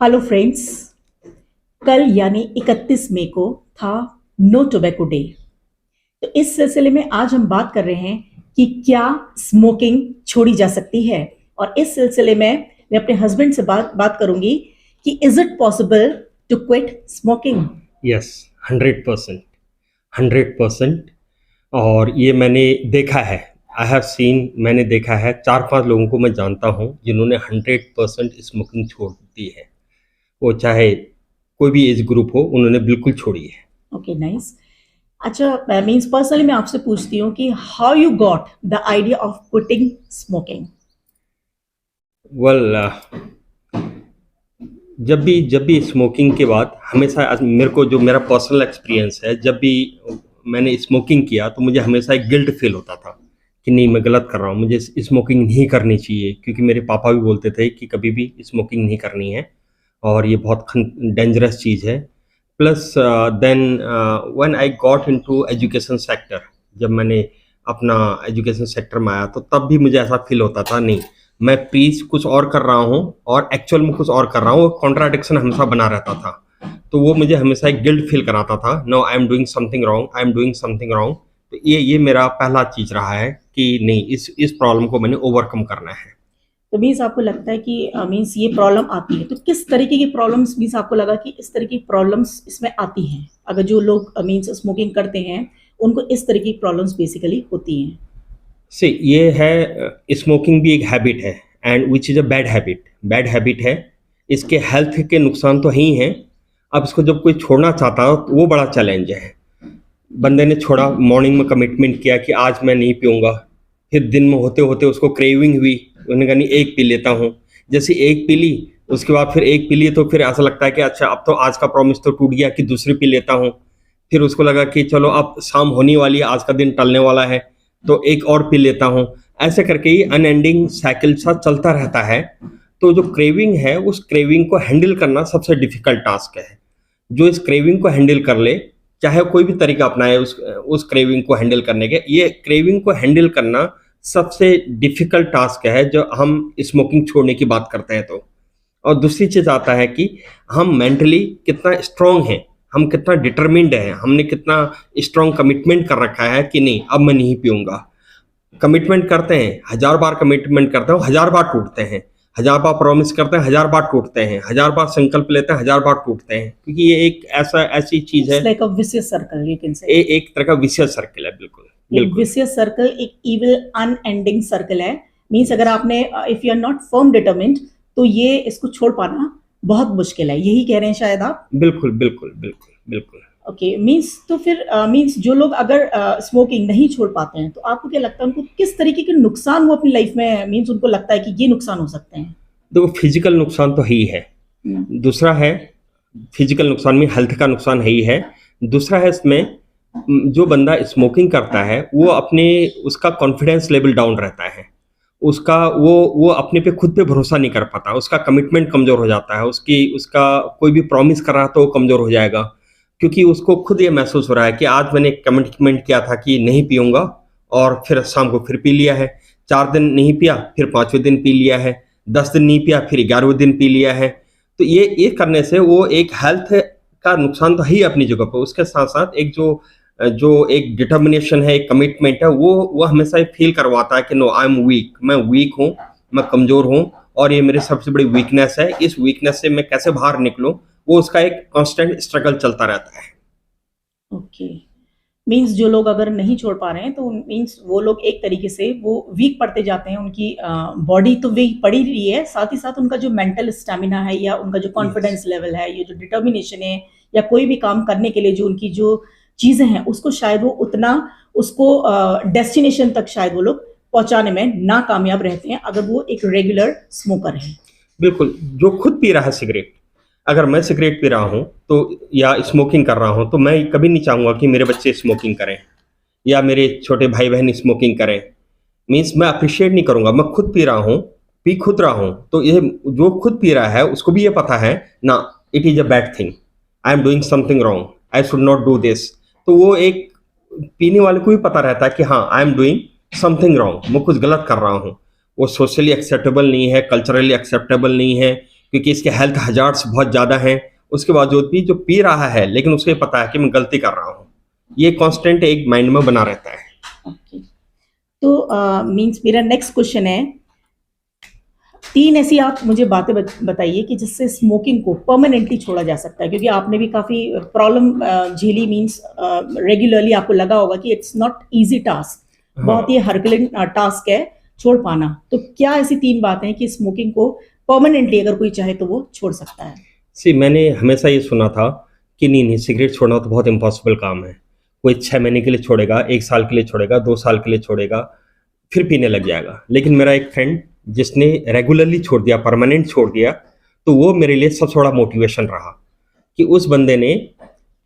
Hello friends. कल यानी 31 मई को था नो टोबैको डे। तो इस सिलसिले में आज हम बात कर रहे हैं कि क्या स्मोकिंग छोड़ी जा सकती है। और इस सिलसिले में मैं अपने हस्बैंड से बात करूंगी कि is it possible to quit smoking. Yes, 100%, 100%। और ये मैंने देखा है। आई हैव सीन, मैंने देखा है 4-5 लोगों को मैं जानता हूँ जिन्होंने 100% स्मोकिंग छोड़ दी है। वो चाहे कोई भी एज ग्रुप हो, उन्होंने बिल्कुल छोड़ी है। Okay, nice. अच्छा, मीन्स पर्सनली मैं आपसे पूछती हूँ कि how you got the idea of quitting smoking. Well, जब भी स्मोकिंग के बाद हमेशा मेरे को जो मेरा पर्सनल एक्सपीरियंस है, जब भी मैंने स्मोकिंग किया तो मुझे हमेशा एक गिल्ट फील होता था कि नहीं, मैं गलत कर रहा हूँ, मुझे स्मोकिंग नहीं करनी चाहिए, क्योंकि मेरे पापा भी बोलते थे कि कभी भी स्मोकिंग नहीं करनी है और ये बहुत डेंजरस चीज़ है। Plus then when I got into education sector, जब मैंने अपना एजुकेशन सेक्टर में आया तो तब भी मुझे ऐसा फील होता था, नहीं, मैं प्रीच कुछ और कर रहा हूँ और एक्चुअल में कुछ और कर रहा हूँ, कॉन्ट्राडिक्शन हमेशा बना रहता था। तो वो मुझे हमेशा एक गिल्ट फील कराता था, no, I am doing something wrong, I am doing something wrong. तो ये मेरा पहला चीज़ रहा है कि नहीं, इस प्रॉब्लम को मैंने ओवरकम करना है। तो मीन्स आपको लगता है कि मीन्स ये प्रॉब्लम आती है, तो किस तरीके की प्रॉब्लम्स मीन्स आपको लगा कि इस तरह की प्रॉब्लम्स इसमें आती हैं? अगर जो लोग मीन्स स्मोकिंग करते हैं उनको इस तरह की प्रॉब्लम्स बेसिकली होती हैं। से ये है, स्मोकिंग भी एक हैबिट है and which is a bad habit है। इसके हेल्थ के नुकसान तो ही हैं। अब इसको जब कोई छोड़ना चाहता हो तो वो बड़ा चैलेंज है। बंदे ने छोड़ा, मॉर्निंग में कमिटमेंट किया कि आज मैं नहीं पीऊँगा, फिर दिन में होते-होते उसको क्रेविंग हुई, उसने कहा नहीं, एक पी लेता हूँ। जैसे एक पी ली, उसके बाद फिर एक पी ली तो फिर ऐसा लगता है कि अच्छा, अब तो आज का प्रॉमिस तो टूट गया कि दूसरी पी लेता हूँ। फिर उसको लगा कि चलो अब शाम होने वाली है, आज का दिन टलने वाला है, तो एक और पी लेता हूँ। ऐसे करके ये अनएंडिंग साइकिल सा चलता रहता है। तो जो क्रेविंग है, उस क्रेविंग को हैंडल करना सबसे डिफ़िकल्ट टास्क है। जो इस क्रेविंग को हैंडल कर ले, चाहे कोई भी तरीका अपनाए उस क्रेविंग को हैंडल करने के, ये क्रेविंग को हैंडल करना सबसे डिफ़िकल्ट टास्क है जो हम स्मोकिंग छोड़ने की बात करते हैं तो। और दूसरी चीज़ आता है कि हम मेंटली कितना स्ट्रॉन्ग हैं, हम कितना डिटरमिन्ड हैं, हमने कितना स्ट्रॉन्ग कमिटमेंट कर रखा है कि नहीं, अब मैं नहीं पीऊँगा। कमिटमेंट करते हैं, 1000 बार कमिटमेंट करते हो, 1000 बार टूटते हैं। 1000 बार प्रॉमिस करते हैं, 1000 बार टूटते हैं। 1000 बार संकल्प लेते हैं, 1000 बार टूटते हैं। क्योंकि ये एक ऐसी चीज़ इट्स है, like a vicious circle, you can say. एक तरह का विशियस सर्किल है। बिल्कुल, एक बिल्कुल। विशियस सर्कल, एक इविल अनएंडिंग सर्कल है। मीन्स अगर आपने if you are not firm determined तो ये इसको छोड़ पाना बहुत मुश्किल है, यही कह रहे हैं शायद आप। बिल्कुल, बिल्कुल, बिल्कुल, बिल्कुल। ओके, मीन्स तो फिर मीन्स जो लोग अगर स्मोकिंग नहीं छोड़ पाते हैं तो आपको क्या लगता है उनको किस तरीके के नुकसान वो अपनी लाइफ में मीन्स उनको लगता है कि ये नुकसान हो सकते हैं? देखो, फिज़िकल नुकसान तो ही है। दूसरा है, फिज़िकल नुकसान में हेल्थ का नुकसान है ही है। दूसरा है इसमें, जो बंदा स्मोकिंग करता है, वो अपने उसका कॉन्फिडेंस लेवल डाउन रहता है। उसका वो अपने पे खुद पे भरोसा नहीं कर पाता, उसका कमिटमेंट कमज़ोर हो जाता है, उसका कोई भी प्रॉमिस कर रहा है तो वो कमज़ोर हो जाएगा। क्योंकि उसको खुद ये महसूस हो रहा है कि आज मैंने कमिटमेंट किया था कि नहीं पीऊँगा, और फिर शाम को फिर पी लिया है। 4 दिन नहीं पिया, फिर 5वें दिन पी लिया है। 10 दिन नहीं पिया, फिर 11वें दिन पी लिया है। तो ये करने से वो एक हेल्थ का नुकसान तो है ही अपनी जगह पे, उसके साथ-साथ एक जो एक डिटर्मिनेशन है, एक कमिटमेंट है, वो हमेशा ये फ़ील करवाता है कि नो, आई एम वीक, मैं वीक हूँ, मैं कमज़ोर हूँ और ये मेरी सबसे बड़ी वीकनेस है। इस वीकनेस से मैं कैसे बाहर निकलूँ, वो उसका एक कांस्टेंट स्ट्रगल चलता रहता है। ओके, मीन्स जो लोग अगर नहीं छोड़ पा रहे हैं तो मीन्स वो लोग एक तरीके से वो वीक पड़ते जाते हैं। उनकी बॉडी तो वीक पड़ ही रही है, साथ ही साथ उनका जो मेंटल स्टेमिना है या उनका जो यस। कॉन्फिडेंस लेवल है, ये जो डिटर्मिनेशन है या कोई भी काम करने के लिए जो उनकी जो चीज़ें हैं उसको शायद वो उतना उसको डेस्टिनेशन तक शायद वो लोग पहुंचाने में नाकामयाब रहते हैं अगर वो एक रेगुलर स्मोकर है। बिल्कुल, जो खुद पी रहा है सिगरेट, अगर मैं सिगरेट पी रहा हूँ तो, या स्मोकिंग कर रहा हूँ, तो मैं कभी नहीं चाहूँगा कि मेरे बच्चे स्मोकिंग करें या मेरे छोटे भाई-बहन स्मोकिंग करें। मीन्स मैं एप्रिशिएट नहीं करूँगा, मैं खुद पी रहा हूँ, पी खुद रहा हूँ, तो ये जो खुद पी रहा है उसको भी ये पता है ना, it is a bad thing, I am doing something wrong, I should not do this. तो वो एक पीने वाले को भी पता रहता है कि हाँ, आई एम डूइंग समथिंग रॉन्ग, मैं कुछ गलत कर रहा हूँ। वो सोशली एक्सेप्टेबल नहीं है, कल्चरली एक्सेप्टेबल नहीं है, क्योंकि इसके हेल्थ हजार्ड्स बहुत ज़्यादा हैं, उसके बावजूद भी जो पी रहा है लेकिन उसे पता है कि मैं गलती कर रहा हूँ, ये कांस्टेंट एक माइंड में बना रहता है। ओके। तो मीन्स मेरा नेक्स्ट क्वेश्चन है, 3 ऐसी आप मुझे बातें बताइए कि जिससे स्मोकिंग को परमानेंटली छोड़ा जा सकता है, क्योंकि आपने भी काफ़ी प्रॉब्लम झेली, मीन्स रेगुलरली आपको लगा होगा कि इट्स नॉट ईजी टास्क, हाँ। बहुत ही हरकलिन टास्क है छोड़ पाना। तो क्या ऐसी 3 बातें हैं कि स्मोकिंग को परमानेंटली अगर कोई चाहे तो वो छोड़ सकता है? मैंने हमेशा ये सुना था कि नहीं सिगरेट छोड़ना तो बहुत इम्पॉसिबल काम है, कोई 6 महीने के लिए छोड़ेगा, 1 साल के लिए छोड़ेगा, 2 साल के लिए छोड़ेगा, फिर पीने लग जाएगा। लेकिन मेरा एक फ्रेंड जिसने रेगुलरली छोड़ दिया, परमानेंट छोड़ दिया, तो वो मेरे लिए सबसे बड़ा मोटिवेशन रहा कि उस बंदे ने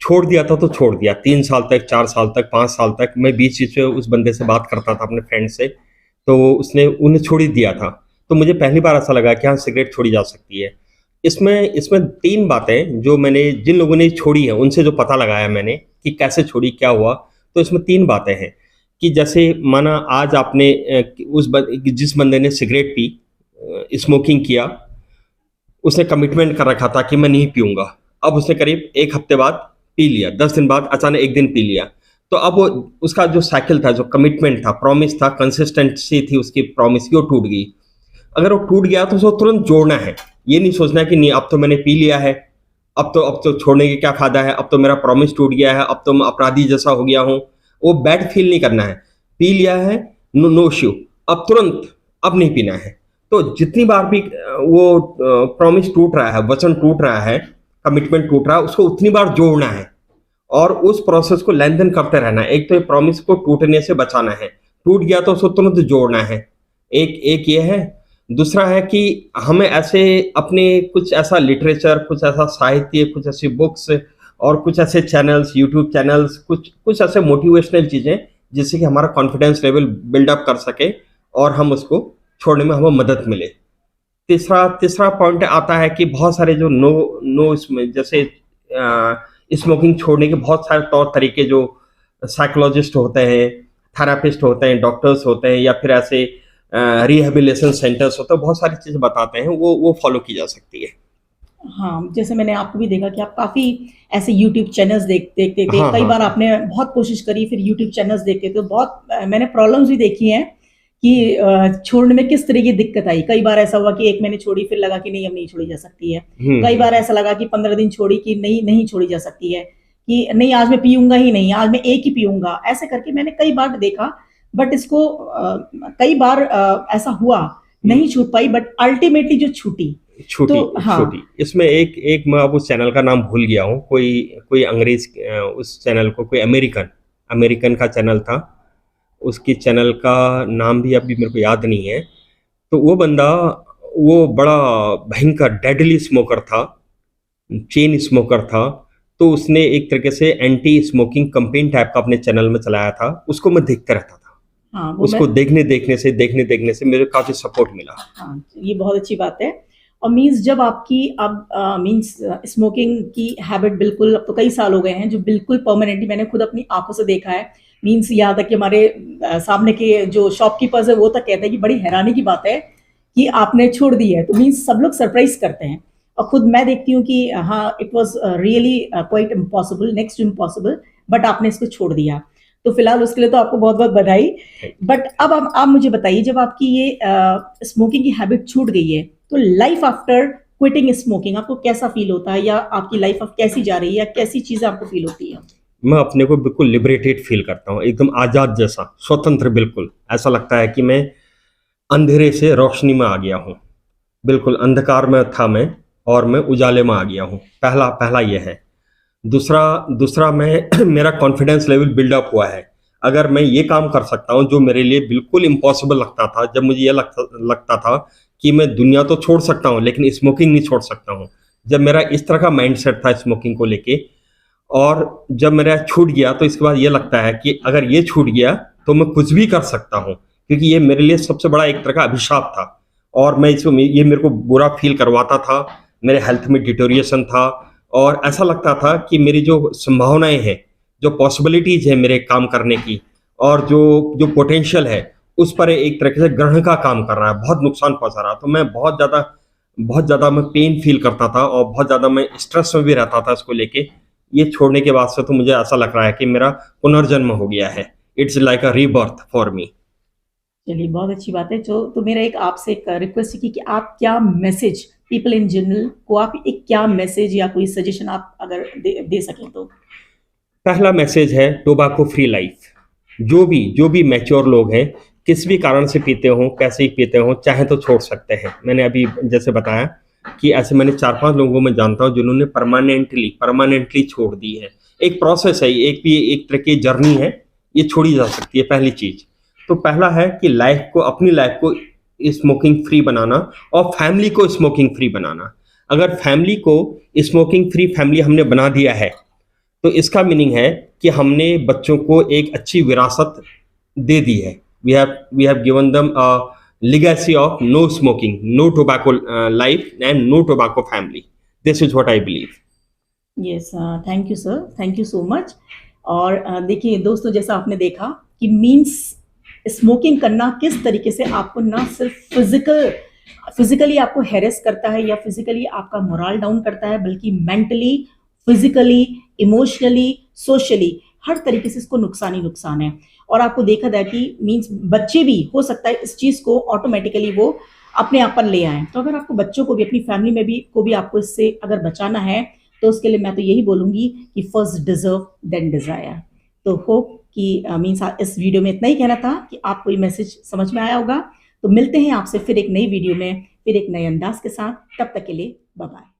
छोड़ दिया था तो छोड़ दिया, 3 साल तक, 4 साल तक, 5 साल तक। मैं बीच-बीच में उस बंदे से बात करता था अपने फ्रेंड से, तो उन्हें छोड़ ही दिया था। तो मुझे पहली बार ऐसा लगा कि हाँ, सिगरेट छोड़ी जा सकती है। इसमें 3 बातें जो मैंने जिन लोगों ने छोड़ी है, उनसे जो पता लगाया मैंने कि कैसे छोड़ी, क्या हुआ, तो इसमें 3 बातें हैं कि जैसे माना आज आपने जिस बंदे ने सिगरेट पी, स्मोकिंग किया, उसने कमिटमेंट कर रखा था कि मैं नहीं पीऊँगा। अब उसने करीब 1 हफ्ते बाद पी लिया, 10 दिन बाद अचानक 1 दिन पी लिया। तो अब वो उसका जो साइकिल था, जो कमिटमेंट था, प्रॉमिस था, कंसिस्टेंसी थी उसकी प्रॉमिस की, वो टूट गई। अगर वो टूट गया तो उसको तुरंत जोड़ना है, ये नहीं सोचना है कि नहीं अब तो मैंने पी लिया है, अब तो छोड़ने के क्या फ़ायदा है, अब तो मेरा प्रॉमिस टूट गया है, अब तो मैं अपराधी जैसा हो गया हूँ। वो बैड फील नहीं करना है, पी लिया है, नो इश्यू, अब तुरंत अब नहीं पीना है। तो जितनी बार भी वो प्रॉमिस टूट रहा है, वचन टूट रहा है, कमिटमेंट टूट रहा है, उसको उतनी बार जोड़ना है और उस प्रोसेस को लेन-देन करते रहना है। एक तो ये प्रॉमिस को टूटने से बचाना है, टूट गया तो उसको तुरंत जोड़ना है। एक ये है। दूसरा है कि हमें ऐसे अपने कुछ ऐसा लिटरेचर, कुछ ऐसा साहित्य, कुछ ऐसी बुक्स और कुछ ऐसे चैनल्स, यूट्यूब चैनल्स, कुछ ऐसे मोटिवेशनल चीज़ें जिससे कि हमारा कॉन्फिडेंस लेवल बिल्ड अप कर सके और हम उसको छोड़ने में हमें मदद मिले। तीसरा पॉइंट आता है कि बहुत सारे जो नो इसमें जैसे स्मोकिंग छोड़ने के बहुत सारे तौर तरीके जो साइकोलॉजिस्ट होते हैं, थेरेपिस्ट होते हैं, डॉक्टर्स होते हैं या फिर ऐसे रिहेबिलिटेशन सेंटर्स होते हैं, बहुत सारी चीज़ें बताते हैं, वो फॉलो की जा सकती है। हाँ, जैसे मैंने आपको भी देखा कि आप काफ़ी ऐसे यूट्यूब चैनल्स देखते थे। हाँ, कई हाँ। बार आपने बहुत कोशिश करी, फिर यूट्यूब चैनल्स देखते थे, तो बहुत मैंने प्रॉब्लम्स भी देखी हैं कि छोड़ने में किस तरह की दिक्कत आई। कई बार ऐसा हुआ कि 1 महीने छोड़ी, फिर लगा कि नहीं अब नहीं छोड़ी जा सकती है। कई बार ऐसा लगा कि 15 दिन छोड़ी कि नहीं छोड़ी जा सकती है, कि नहीं आज मैं पीऊँगा ही नहीं, आज मैं 1 ही पीऊँगा। ऐसे करके मैंने कई बार देखा, बट इसको कई बार ऐसा हुआ, नहीं छूट पाई, बट अल्टीमेटली जो छूटी। तो हाँ, छूटी। इसमें एक मैं अब उस चैनल का नाम भूल गया हूँ, कोई अंग्रेज़ उस चैनल को कोई अमेरिकन का चैनल था, उसकी चैनल का नाम भी अभी मेरे को याद नहीं है। तो वो बंदा वो बड़ा भयंकर डेडली स्मोकर था, चेन स्मोकर था, तो उसने एक तरीके से एंटी स्मोकिंग कैंपेन टाइप का अपने चैनल में चलाया था, उसको मैं देखता रहता था। हाँ, वो उसको मैं देखने से मुझे काफ़ी सपोर्ट मिला। हाँ, ये बहुत अच्छी बात है। और मीन्स जब आपकी अब मीन्स स्मोकिंग की हैबिट बिल्कुल, अब तो कई साल हो गए हैं, जो बिल्कुल परमानेंटली मैंने खुद अपनी आँखों से देखा है। मीन्स यहाँ तक कि हमारे सामने के जो शॉपकीपर्स हैं, वो तक कहते हैं कि बड़ी हैरानी की बात है कि आपने छोड़ दी है। तो मीन्स सब लोग सरप्राइज़ करते हैं और खुद मैं देखती हूँ कि हाँ, it was really quite impossible, next to impossible, but आपने इसको छोड़ दिया। तो फिलहाल उसके लिए तो आपको बहुत-बहुत बधाई। बट अब आप मुझे बताइए, जब आपकी ये स्मोकिंग की हैबिट छूट गई है, तो लाइफ आफ्टर क्विटिंग स्मोकिंग आपको कैसा फील होता है, या आपकी लाइफ अब कैसी जा रही है, या कैसी चीज़ें आपको फील होती है? मैं अपने को बिल्कुल लिबरेटेड फ़ील करता हूँ, एकदम आज़ाद जैसा, स्वतंत्र बिल्कुल। ऐसा लगता है कि मैं अंधेरे से रोशनी में आ गया हूँ। बिल्कुल अंधकार में था मैं और मैं उजाले में आ गया हूँ। पहला ये है। दूसरा मैं मेरा कॉन्फिडेंस लेवल बिल्ड अप हुआ है। अगर मैं ये काम कर सकता हूँ जो मेरे लिए बिल्कुल इम्पॉसिबल लगता था, जब मुझे ये लगता था कि मैं दुनिया तो छोड़ सकता हूँ लेकिन स्मोकिंग नहीं छोड़ सकता हूँ। जब मेरा इस तरह का माइंडसेट था स्मोकिंग को लेके, और जब मेरा छूट गया तो इसके बाद ये लगता है कि अगर ये छूट गया तो मैं कुछ भी कर सकता हूँ, क्योंकि ये मेरे लिए सबसे बड़ा एक तरह का अभिशाप था और ये मेरे को बुरा फील करवाता था। मेरे हेल्थ में डिटोरिएशन था और ऐसा लगता था कि मेरी जो संभावनाएं हैं, जो पॉसिबिलिटीज़ है मेरे काम करने की और जो पोटेंशियल है, उस पर एक तरीके से ग्रहण का काम कर रहा है, बहुत नुकसान पहुंचा रहा है। तो मैं बहुत ज़्यादा बहुत ज़्यादा मैं पेन फील करता था और बहुत ज़्यादा मैं स्ट्रेस में भी रहता था इसको लेके। ये छोड़ने के बाद से तो मुझे ऐसा लग रहा है कि मेरा पुनर्जन्म हो गया है। It's like a rebirth for me. चलिए बहुत अच्छी बात है। तो मेरा एक आपसे एक रिक्वेस्ट है कि आप क्या मैसेज पीपल इन जनरल को आप एक क्या मैसेज या कोई सजेशन आप अगर दे सकें तो? पहला मैसेज है टोबैको फ्री लाइफ। जो भी मैच्योर लोग हैं, किस भी कारण से पीते हों, कैसे ही पीते हों, चाहे तो छोड़ सकते हैं। मैंने अभी जैसे बताया कि ऐसे मैंने 4-5 लोगों को मैं जानता हूँ जिन्होंने परमानेंटली छोड़ दी है। एक प्रोसेस है, एक तरह की जर्नी है, ये छोड़ी जा सकती है पहली चीज़। तो पहला है कि अपनी लाइफ को स्मोकिंग फ्री बनाना और फैमिली को स्मोकिंग फ्री बनाना। अगर फैमिली को स्मोकिंग फ्री फैमिली हमने बना दिया है, तो इसका मीनिंग है कि हमने बच्चों को एक अच्छी विरासत दे दी है। We have given them a legacy of no smoking, no tobacco life and no tobacco family. This is what I believe. Yes, thank you sir, thank you so much. और देखिए दोस्तों, जैसा आपने देखा कि मीन्स स्मोकिंग करना किस तरीके से आपको ना सिर्फ फिजिकली आपको हैरेस करता है या फिजिकली आपका मोरल डाउन करता है, बल्कि मेंटली, फिजिकली, इमोशनली, सोशली हर तरीके से इसको नुकसान ही नुकसान है। और आपको देखा जाए कि मीन्स बच्चे भी हो सकता है इस चीज़ को ऑटोमेटिकली वो अपने आप पर ले आए। तो अगर आपको बच्चों को भी अपनी फैमिली में भी को भी आपको इससे अगर बचाना है, तो उसके लिए मैं तो यही बोलूँगी कि फर्स्ट डिजर्व देन डिज़ायर। तो होप कि मीन्स इस वीडियो में इतना ही कहना था कि आपको ये मैसेज समझ में आया होगा। तो मिलते हैं आपसे फिर एक नई वीडियो में, फिर एक नए अंदाज के साथ। तब तक के लिए बाय बाय।